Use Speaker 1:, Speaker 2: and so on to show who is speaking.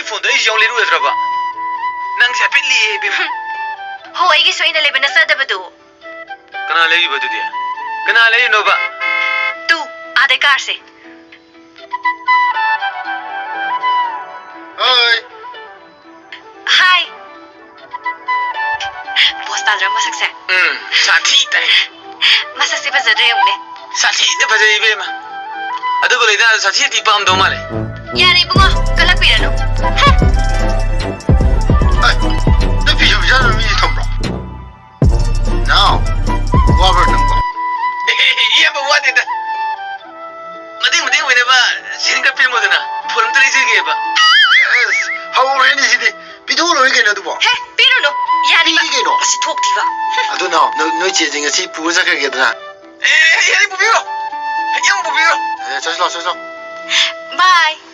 Speaker 1: phone to yung liru etraba. Nang siya pitli bim.
Speaker 2: Hoy, giso ina leben na sa dabado.
Speaker 1: Kana lagi ba dia? Kana lagi no ba?
Speaker 2: Tu, ade karse.
Speaker 3: Hi.
Speaker 2: Hi. Posta dra masakse.
Speaker 1: Sathi tai.
Speaker 2: Masakse ba zadre yung le.
Speaker 1: Sathi de bajai be ma. Adu ko leida sathi ti pam do ma le.
Speaker 2: Yari bungo, kalapira no.
Speaker 3: Hey, the video is on me top. Now, what number?
Speaker 1: Iya ba what ida? Mading we ba sin ka film mo na. Phone to ri ge ba.
Speaker 3: Yes. How old is it? Video lo ke na du ba?
Speaker 2: He, piro no. Yari ba.
Speaker 3: Piro no.
Speaker 2: Kasi thok di ba.
Speaker 3: Ado now, no che jing si pu sa ke da.
Speaker 1: Yari bu biyo. Yang bu biyo.
Speaker 3: Eh, 再说。
Speaker 2: Bye.